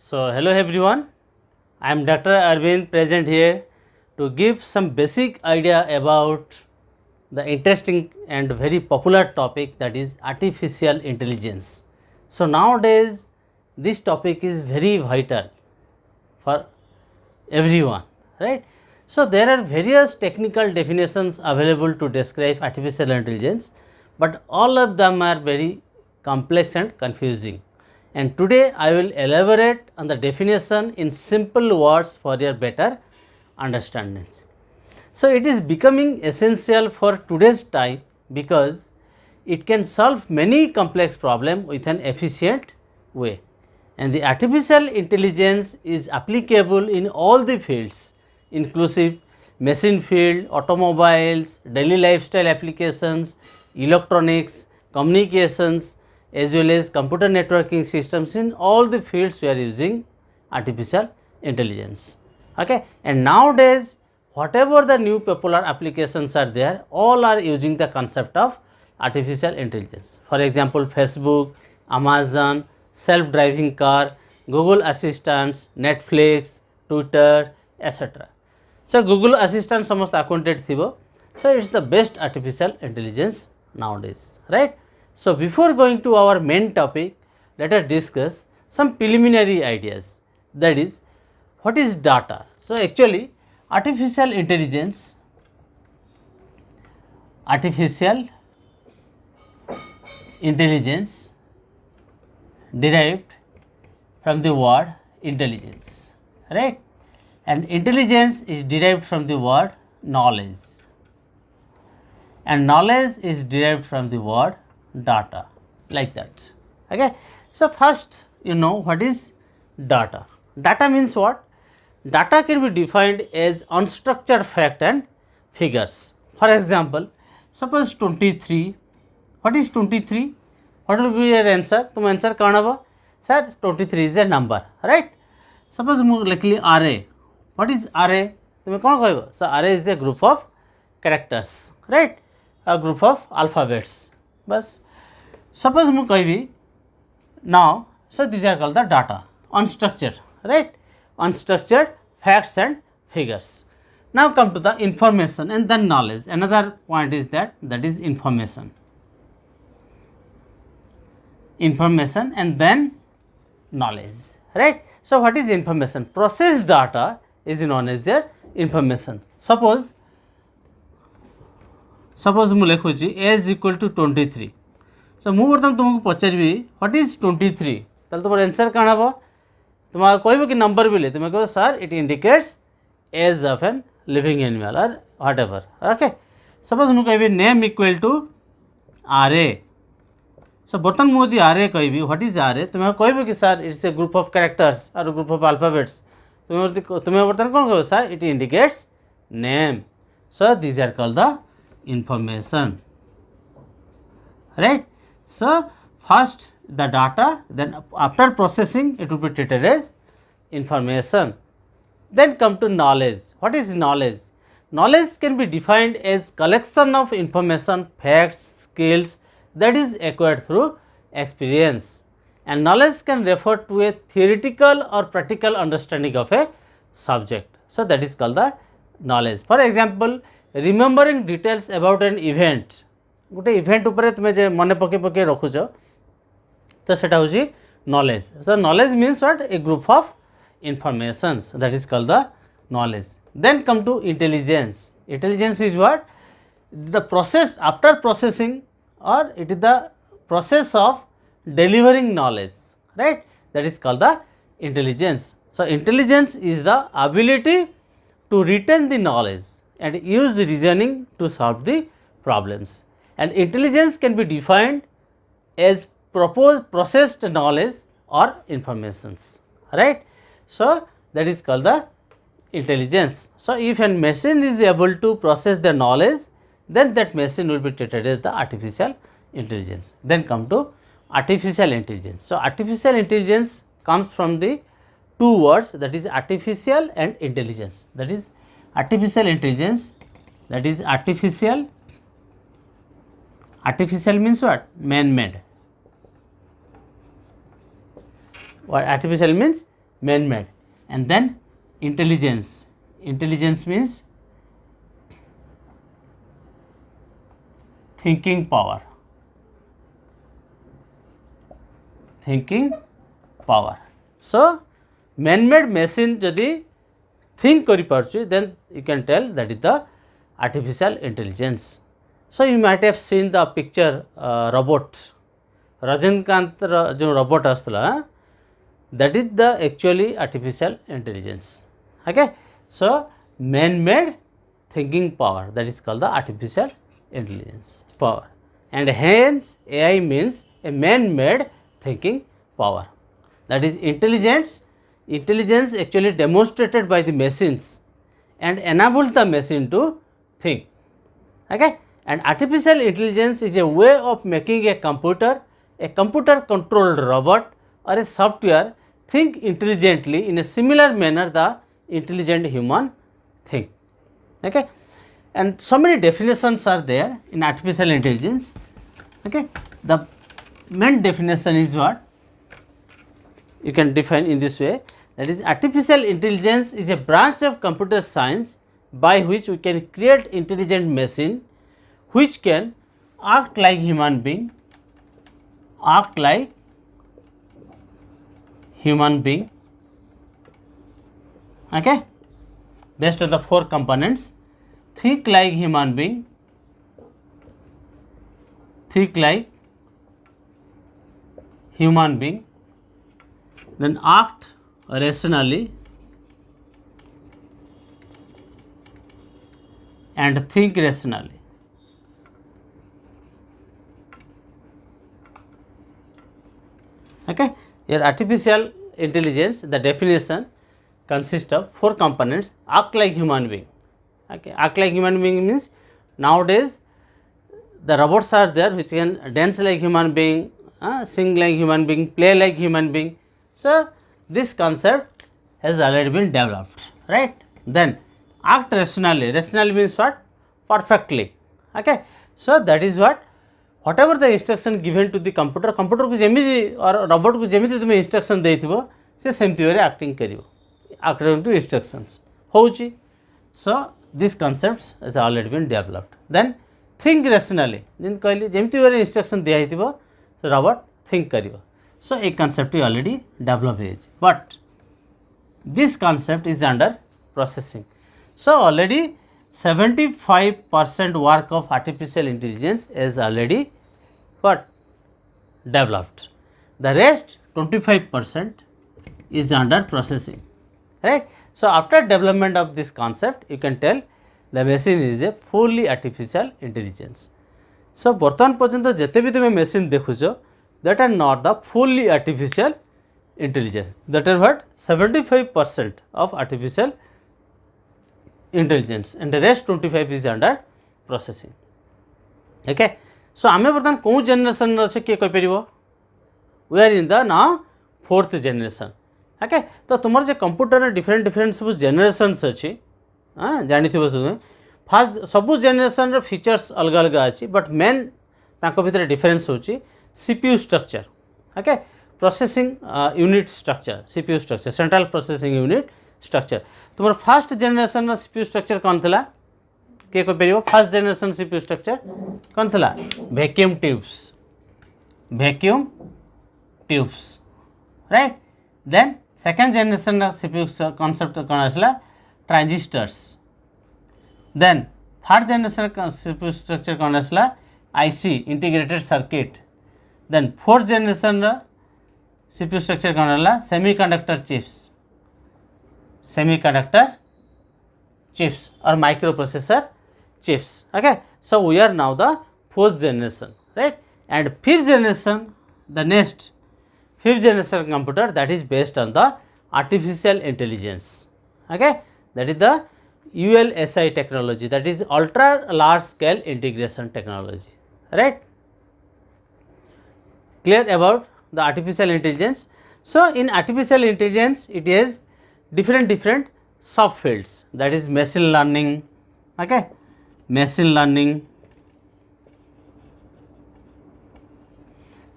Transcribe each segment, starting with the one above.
So, hello everyone, I am Dr. Arvind present here to give some basic idea about the interesting and very popular topic, that is artificial intelligence. So, nowadays this topic is very vital for everyone, right. So, there are various technical definitions available to describe artificial intelligence, but all of them are very complex and confusing. And today I will elaborate on the definition in simple words for your better understanding. So, it is becoming essential for today's time because it can solve many complex problems with an efficient way, and the artificial intelligence is applicable in all the fields inclusive machine field, automobiles, daily lifestyle applications, electronics, communications, as well as computer networking systems. In all the fields we are using artificial intelligence. Okay. And nowadays whatever the new popular applications are there, all are using the concept of artificial intelligence. For example, Facebook, Amazon, self-driving car, Google Assistants, Netflix, Twitter, etc. So, Google Assistant समस्त acquainted थिबो. So, it is the best artificial intelligence nowadays, right. So, before going to our main topic, let us discuss some preliminary ideas, that is what is data. So, actually artificial intelligence derived from the word intelligence, right, and intelligence is derived from the word knowledge, and knowledge is derived from the word data, like that. Okay. So, first what is data. Data means what? Data can be defined as unstructured fact and figures. For example, suppose 23. What is 23? What will be your answer? तुम answer कौन होगा? Sir, 23 is a number, right? Suppose मैं लिखली array. What is array? तुम्हें कौन कहेगा? So array is a group of characters, right? A group of alphabets. बस. Suppose मैं कहेगी now, so these are called the data, unstructured, right? Unstructured facts and figures. Now come to the information and then knowledge. Another point is that is information. Information and then knowledge, right. So, what is information? Processed data is known as your information. Suppose ମୁଁ लिखुची as equal to 23. सो मु बर्तमान तुमको पचारि what is 23, ताल तुम answer कौन हम? तुम कह कि नंबर भी तुम कह sir it indicates age of an living animal और व्हाट एवर. ओके. सपोज मु कह name equal to R A. So बर्तमान मुझे आरए कहि व्हाट इज आरए, तुम कह कि sir it's a group of characters और ग्रुप ऑफ अल्फाबेट्स. तुम्हें बर्तमान कौन कह sir it indicates name. So these are called the information, right. So, first the data, then after processing it will be treated as information. Then come to knowledge. What is knowledge? Knowledge can be defined as collection of information, facts, skills that is acquired through experience, and knowledge can refer to a theoretical or practical understanding of a subject. So, that is called the knowledge. For example, remembering details about an event. गोटे event उपरे तुम जे मन पके पके रखुच तो सेटा होची knowledge. So knowledge means what? A group of informations, that is called the knowledge. Then come to intelligence. Intelligence is what? The process after processing और it is the process of delivering knowledge, right, that is called the intelligence. So intelligence is the ability to retain the knowledge and use reasoning to solve the problems, and intelligence can be defined as processed knowledge or informations, right. So that is called the intelligence. So if a machine is able to process the knowledge, then that machine will be treated as the artificial intelligence. Then come to artificial intelligence. So artificial intelligence comes from the two words, that is artificial and intelligence. That is artificial intelligence, that is artificial means what? Man made. What artificial means? man made. And then intelligence. Intelligence means thinking power. Thinking power. So man made machine jodi think kari parchu, then you can tell that is the artificial intelligence. So you might have seen the picture robot Rajinikanth जो robot आसला, that is the actually artificial intelligence. Okay, so man made thinking power, that is called the artificial intelligence power. And hence AI means a man made thinking power, that is intelligence actually demonstrated by the machines and enables the machine to think. Okay, and artificial intelligence is a way of making a computer controlled robot or a software think intelligently in a similar manner the intelligent human think. Okay, and so many definitions are there in artificial intelligence. Okay, the main definition is what you can define in this way, that is artificial intelligence is a branch of computer science by which we can create intelligent machine which can act like human being, okay, based on the 4 components: think like human being, then act rationally and think rationally. Okay, here artificial intelligence, the definition consists of 4 components: act like human being. Okay, act like human being means nowadays the robots are there which can dance like human being, sing like human being, play like human being. So this concept has already been developed, right? Then act rationally. Rationally means what? Perfectly. Okay, so that is what, whatever the instruction given to the computer को जेमिति और robot को जेमिति तुम instruction देइथिबो से सेमति वे acting करिवो according to instructions होउची. So this concepts has already been developed. Then think rationally, then कहली जेमिति वे instruction दिया हिथिबो so robot think करिवो. So a concept is already developed is, but this concept is under processing. So already 75% work of artificial intelligence is already what? Developed. The rest 25% is under processing, right? So after development of this concept, you can tell the machine is a fully artificial intelligence. So बर्तमान पर्यंत जिते भी तुम machine देखुचो, that are not the fully artificial intelligence. That are what? 75% of artificial intelligence and the rest 25 is under processing. Okay, so आमे बर्तमान कौन generation अच्छे किए कह परिवो? We are in the now 4th generation. Okay, तो तुम्हारे जो computer में different सब generations अच्छे, जानी थी बस फास्ट सबू जेनेरेशन रो फीचर्स अलग अलग अच्छी, बट मेन ताको भितर डिफरेंस होची CPU structure. Okay, processing unit structure, CPU structure, central processing unit structure. तुम फास्ट जेनेरेशन रो सीपीयू स्ट्रक्चर कौन थिला? के को परियो फास्ट जेनेरेशन सीपीयू स्ट्रक्चर कौन थिला? Vacuum tubes, right. Then second generation रो सीपीयू कांसेप्ट कौन आसला? Transistors. Then third generation CPU structure कौन आसला? IC, integrated circuit. Then fourth generation CPU structure कौन आला? Semiconductor chips or microprocessor chips. Okay, so we are now the 4th generation, right? And 5th generation, the next 5th generation computer, that is based on the artificial intelligence. Okay, that is the ULSI technology, that is ultra large scale integration technology, right? Clear about the artificial intelligence? So in artificial intelligence it is different subfields, that is machine learning. Okay, machine learning,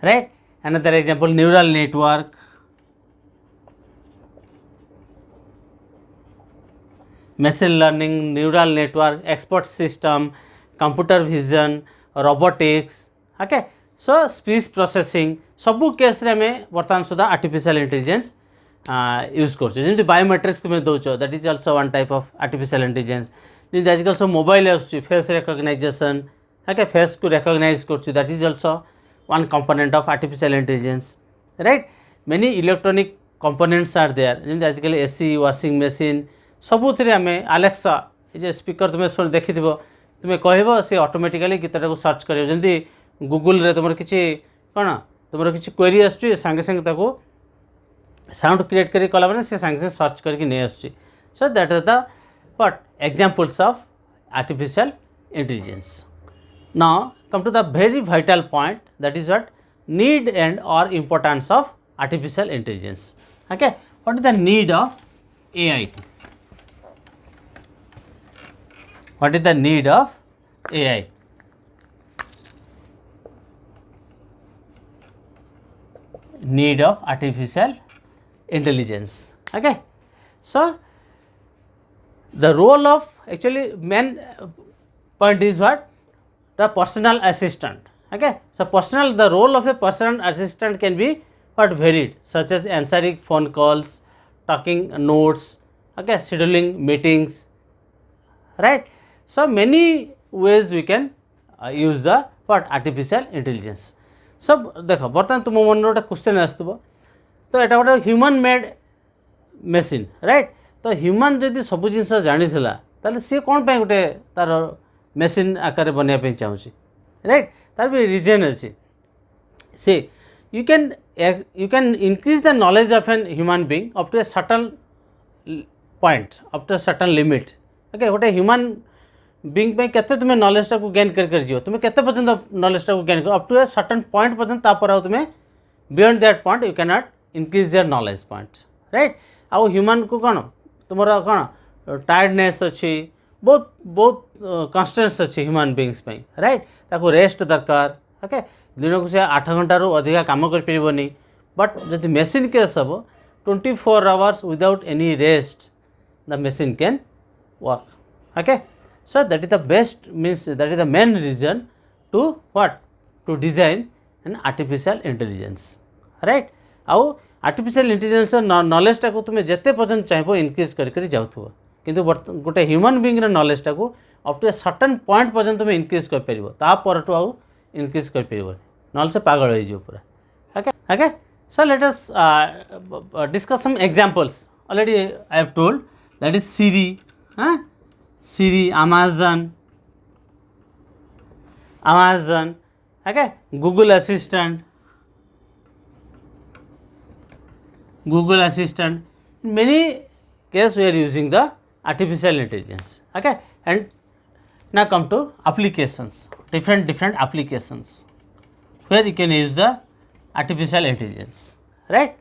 right? Another example, neural network, machine learning, neural network, expert system, computer vision, robotics, okay. So speech processing सबू case रे में बर्तमान सुधा artificial इंटेलिजेंस use कर जमी biometrics तुम्हें दौच that is also one type of artificial intelligence जमी आजकल सब mobile face recognisation okay face को रिकग्नाइज कर that is also one component of artificial intelligence right many electronic components are there जमी आजकल एसी वाशिंग मशीन सबुथ आम Alexa ये speaker तुम्हें देखि तुम्हें कह सी ऑटोमेटिकली गीतटा को सर्च कर जमी गूगल रे तुम किसी कौन तुम किसी क्वेरी आसूँ सांगे सांगे साउंड क्रिएट करी कला मैंने से सांगे सर्च करके नहीं आसूँ so that is the what examples of artificial intelligence now come to the very vital point that is what need and और importance of artificial intelligence okay what is the need of AI what is the need of AI need of artificial intelligence okay so the role of actually main point is what the personal assistant okay so the role of a personal assistant can be what varied such as answering phone calls talking notes okay scheduling meetings right so many ways we can use the what artificial intelligence सब देख बर्तमान तुम मन गोटे question आसुव तो यहाँ गोटे human made machine right तो ह्यूमन जदि सब जिन जानी ताले सी कौन पे गोटे तार मेसीन आकार बनवाई चाहूँगी राइट तार भी रिजन अच्छी see you can increase the knowledge of an human being up to a certain point up to a certain limit okay गोटे ह्यूमन बीइंग पे केते तुम्हें नॉलेज को गेन कर जियो तुम्हें केते पर्यंत नॉलेज को गेन कर up to a certain point पर्यंत तापर आ तुम्हें beyond that point you can not increase their knowledge point right आउ ह्यूमन को कौन तुमर कौन टायर्डनेस अच्छी बहुत बहुत कन्स्टेंस अच्छी ह्यूमन बीइंग्स पे राइट ताको रेस्ट दरकार ओके दिन को से 8 घंटा रू अधिक काम कर परिबनी बट जदि मशीन केस हम 24 hours without any rest the machine can work okay so that is the best means that is the main reason to what to design an artificial intelligence right आउ artificial intelligence knowledge टाको तुम्हें जिते पर्यटन चाहिए increase कर जाऊँ किंतु गोटे ह्यूमन बीइंग नॉलेज टाको up to a certain point पर्यटन तुम्हें इनक्रीज कर पार तापर आउ इनक्रीज कर पार ना से पागल हो पूरा okay okay so let us discuss some examples already I have told that is Siri हाँ Siri, Amazon, okay, Google Assistant. In many cases, we are using the artificial intelligence. Okay, and now come to applications. Different applications where you can use the artificial intelligence. Right.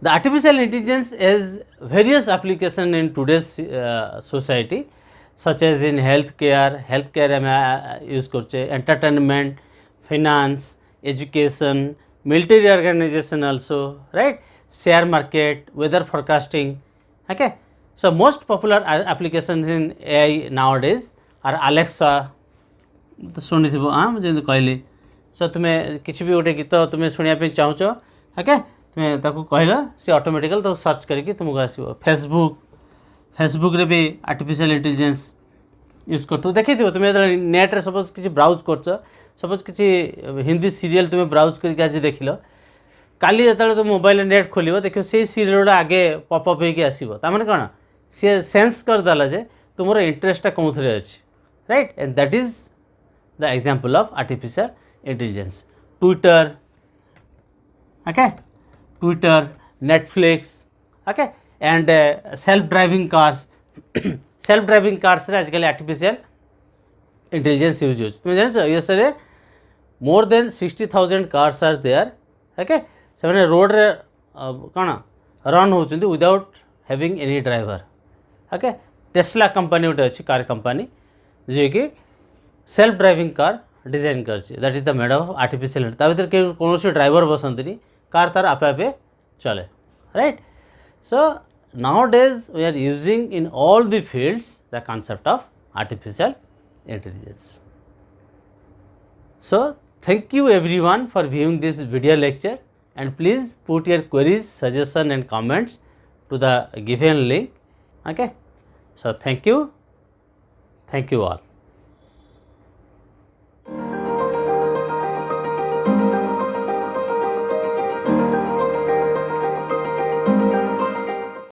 The artificial intelligence has various applications in today's society, such as in healthcare में use करचे, entertainment, finance, education, military organization also, right? Share market, weather forecasting, okay? So most popular applications in AI nowadays are Alexa. तो सुनी थी हाँ मुझे कहली सो तुम्हें किसी भी गोटे गीत तुम्हें शुणा चाहूच ओके तुम्हें कहल सी ऑटोमेटिकल तो सर्च करके तुमको आसो फेसबुक रे भी आर्टिफिशियल इंटेलिजेंस यूज कर देखी तुम्हें नेट रे सपोज किसी ब्राउज कर सपोज किसी हिंदी सीरियल तुम्हें ब्राउज करके आज देख काली जो तुम मोबाइल नेट खोल देख से सीरियल गुड़ा आगे पपअप होगी आसो तमें कौन सी सेन्स करदेला जे तुम इंटरेस्टा कौन थे अच्छी right and that is the example of artificial intelligence Twitter Netflix okay and self driving cars आजकल आर्टिफिशियल इंटेलिजेंस यूज हो तुम जान यूएस रे more than 60,000 cars are there okay से रोड रे कौन रन होती without having any driver okay Tesla company गोटे अच्छी कार कंपनी जी कि सेल्फ ड्राइविंग कार डिजाइन कर that is the made of artificial भर कौन ड्राइवर बसंती कार तार आपे आपे चले right so nowadays we are using in all the fields the concept of artificial intelligence. So, thank you everyone for viewing this video lecture, and please put your queries, suggestion and comments to the given link. Okay. So, thank you all.